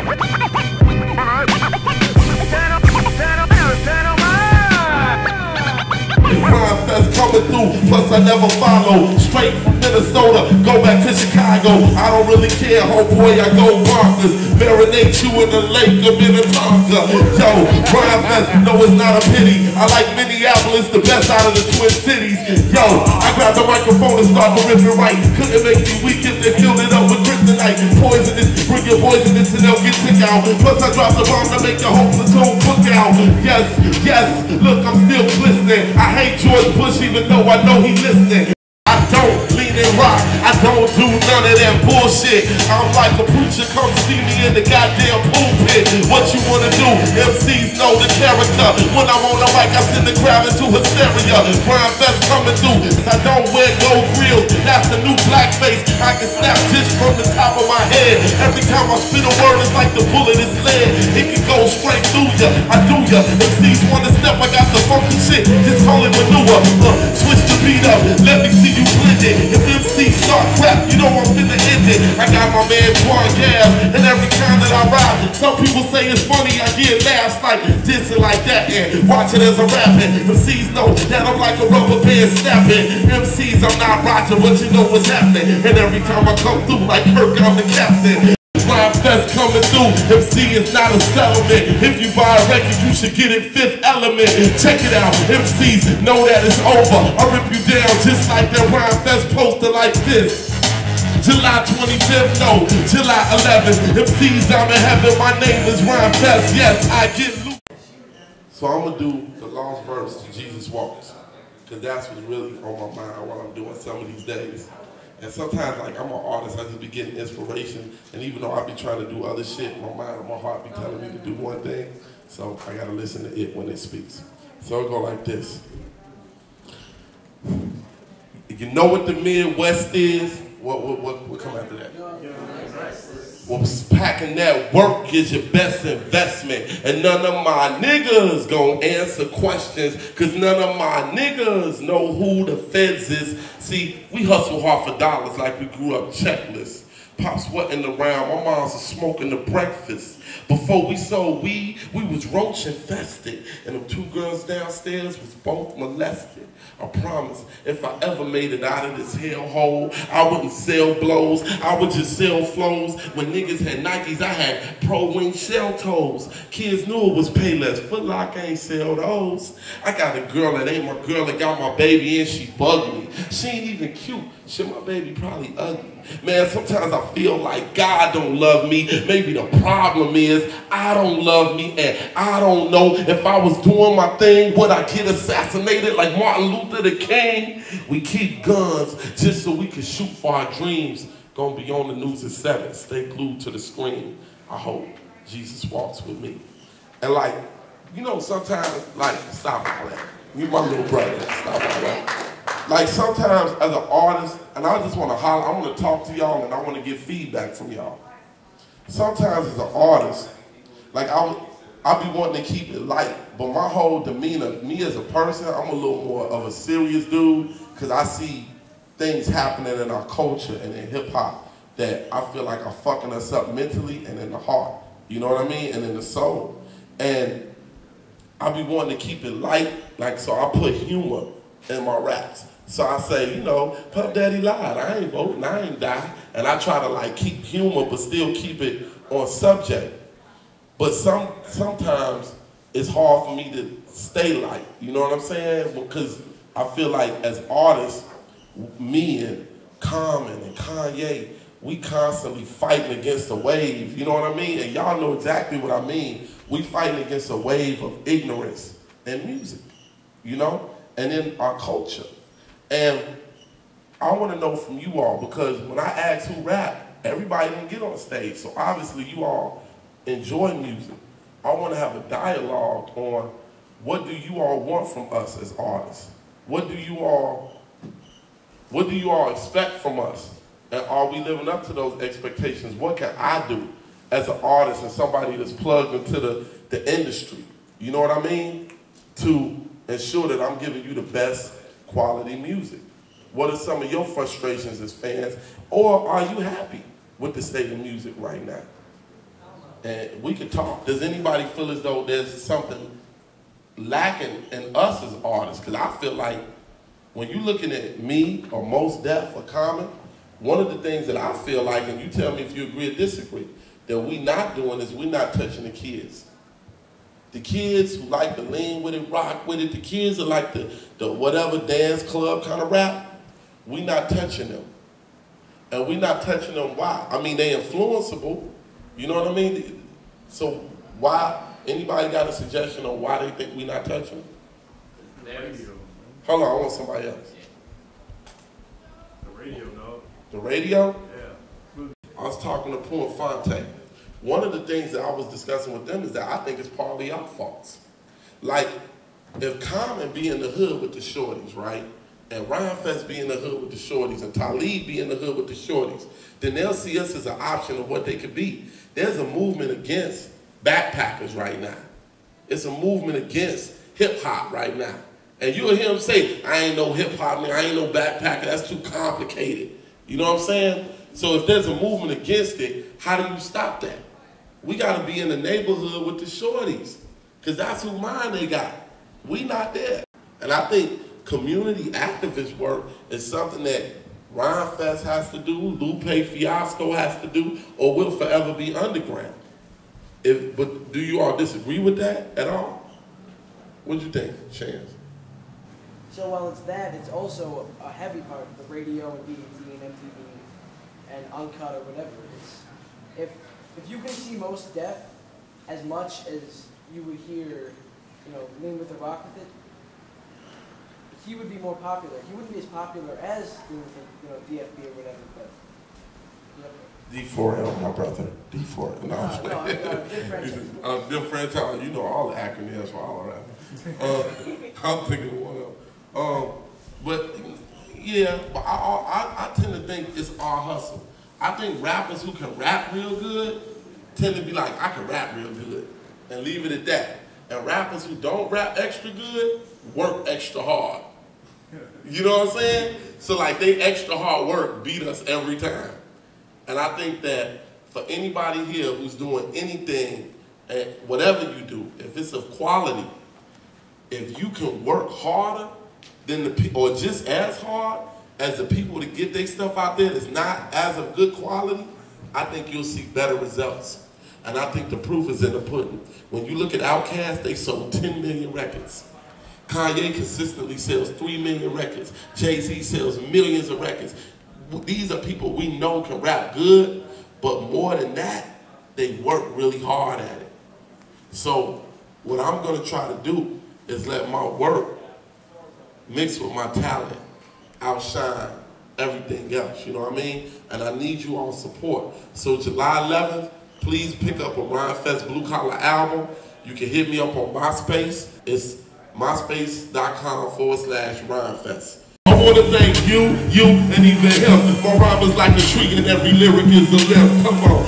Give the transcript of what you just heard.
Rhymefest coming through, plus I never follow. Straight from Minnesota, go back to Chicago. I don't really care, homeboy, I go bonkers. Marinate you in the lake of Minnetonka. Yo, Rhymefest, no, it's not a pity. I like Minneapolis, the best out of the Twin Cities. Yo, I grab the microphone and start to rip it right. Couldn't make me weak if they filled it up with kryptonite. Poisonous, bring your poisonous and they'll get sick out. Plus I drop the bomb to make the whole platoon book out. Yes, yes, look, I'm still listening. I hate George Bush even though I know he listening. I don't lean and rock, I don't do none of that bullshit. I'm like a preacher, come see me in the goddamn pulpit. What you wanna do? MCs know the character. When I'm on the mic, I send the crowd into hysteria. Rhymefest coming through, I don't wear gold grills. That's the new blackface. I can snap just from the top of my head. Every time I spit a word, it's like the bullet is lead. It can go straight through ya, I do ya. MCs wanna step, I got the funky shit. Just call it manure. Switch the beat up, let me see you blend it. If MCs start crap, you know I'm finna end it. I got my man Juan Gas, and every time that I ride, some people say it's funny, I get laughs like this and like that, and watch it as I'm rapping. MCs know that I'm like a rubber band snapping. MCs, I'm not Roger, but you know what's happening. And every time I come through like Kirk, I'm the captain. Rhymefest coming through, MC is not a settlement. If you buy a record, you should get it Fifth Element. Check it out, MCs know that it's over. I rip you down just like that Rhymefest poster like this. July 25th, no, July 11th. MCs, I'm in heaven, my name is Rhymefest, yes, I get loose. So I'm gonna do the last verse to Jesus Walks, because that's what's really on my mind while I'm doing some of these days. And sometimes, like, I'm an artist, I just be getting inspiration, and even though I be trying to do other shit, my mind and my heart be telling me to do one thing, so I gotta listen to it when it speaks. So it'll go like this. You know what the Midwest is? What come after that? Well, packing that work is your best investment. And none of my niggas gonna answer questions, cause none of my niggas know who the feds is. See, we hustle hard for dollars like we grew up checklists. Pop sweating around, my mom's smoking the breakfast. Before we sold weed, we was roach infested. And them two girls downstairs was both molested. I promise, if I ever made it out of this hellhole, I wouldn't sell blows, I would just sell flows. When niggas had Nikes, I had Pro Wing shell toes. Kids knew it was Payless, Foot Locker ain't sell those. I got a girl that ain't my girl that got my baby and she bugged me. She ain't even cute, shit, my baby probably ugly. Man, sometimes I feel like God don't love me. Maybe the problem is I don't love me, and I don't know if I was doing my thing, would I get assassinated like Martin Luther the King? We keep guns just so we can shoot for our dreams. Gonna be on the news at 7. Stay glued to the screen. I hope Jesus walks with me. And like, you know, sometimes, like, stop all that. You my little brother, stop all that. Like sometimes as an artist, and I just want to holler, I want to talk to y'all and I want to get feedback from y'all. Sometimes as an artist, like I be wanting to keep it light, but my whole demeanor, me as a person, I'm a little more of a serious dude, because I see things happening in our culture and in hip hop that I feel like are fucking us up mentally and in the heart, you know what I mean, and in the soul. And I be wanting to keep it light, like, so I put humor in my raps. So I say, you know, Puff Daddy lied, I ain't voting, I ain't die. And I try to like keep humor but still keep it on subject. But sometimes it's hard for me to stay light, you know what I'm saying? Because I feel like as artists, me and Common and Kanye, we constantly fighting against a wave, you know what I mean? And y'all know exactly what I mean. We fighting against a wave of ignorance in music, you know? And in our culture. And I want to know from you all, because when I ask who rap, everybody didn't get on stage. So obviously you all enjoy music. I want to have a dialogue on what do you all want from us as artists? What do you all expect from us? And are we living up to those expectations? What can I do as an artist and somebody that's plugged into the industry? You know what I mean? To ensure that I'm giving you the best quality music. What are some of your frustrations as fans? Or are you happy with the state of music right now? and we could talk. Does anybody feel as though there's something lacking in us as artists? Because I feel like when you're looking at me or Mos Def or Common, one of the things that I feel like, and you tell me if you agree or disagree, that we not doing is we're not touching the kids. The kids who like to lean with it, rock with it, the kids that like the whatever dance club kind of rap, we not touching them. And we not touching them, why? I mean, they influenceable, you know what I mean? So why, anybody got a suggestion on why they think we not touching them? Hold on, I want somebody else. The radio, dog. The radio? Yeah. I was talking to Pooh Fonte. One of the things that I was discussing with them is that I think it's partly our faults. Like, if Common be in the hood with the shorties, right? And Rhymefest be in the hood with the shorties, and Talib be in the hood with the shorties, then they'll see us as an option of what they could be. There's a movement against backpackers right now. It's a movement against hip-hop right now. And you'll hear them say, I ain't no hip-hop man, I ain't no backpacker, that's too complicated. You know what I'm saying? So if there's a movement against it, how do you stop that? We gotta be in the neighborhood with the shorties, because that's who mind they got. We not there. And I think community activist work is something that Rhymefest has to do, Lupe Fiasco has to do, or will forever be underground. But do you all disagree with that at all? What do you think, Chance? So while it's that, it's also a heavy part of the radio and BET and MTV and Uncut or whatever it is. If you can see Mos Def as much as you would hear, you know, Lean with the Rock with it, he would be more popular. He wouldn't be as popular as Lean with the, you know, DFB or whatever, but D4L, my brother. D4L. No, differential. You know all the acronyms for all of that. I'm thinking of one of them. But yeah, but I tend to think it's our hustle. I think rappers who can rap real good tend to be like, I can rap real good, and leave it at that. And rappers who don't rap extra good work extra hard. You know what I'm saying? So like they extra hard work beat us every time. And I think that for anybody here who's doing anything, whatever you do, if it's of quality, if you can work harder than the people, or just as hard as the people to get their stuff out there that's not as of good quality, I think you'll see better results. And I think the proof is in the pudding. When you look at Outkast, they sold 10 million records. Kanye consistently sells 3 million records. Jay-Z sells millions of records. These are people we know can rap good, but more than that, they work really hard at it. So what I'm gonna try to do is let my work mix with my talent, outshine everything else, you know what I mean? And I need you all support. So July 11th, please pick up a Rhymefest Blue Collar album. You can hit me up on MySpace. It's myspace.com/Rhymefest. I want to thank you, and even him. My rhyme is like a tree and every lyric is a limb. Come on.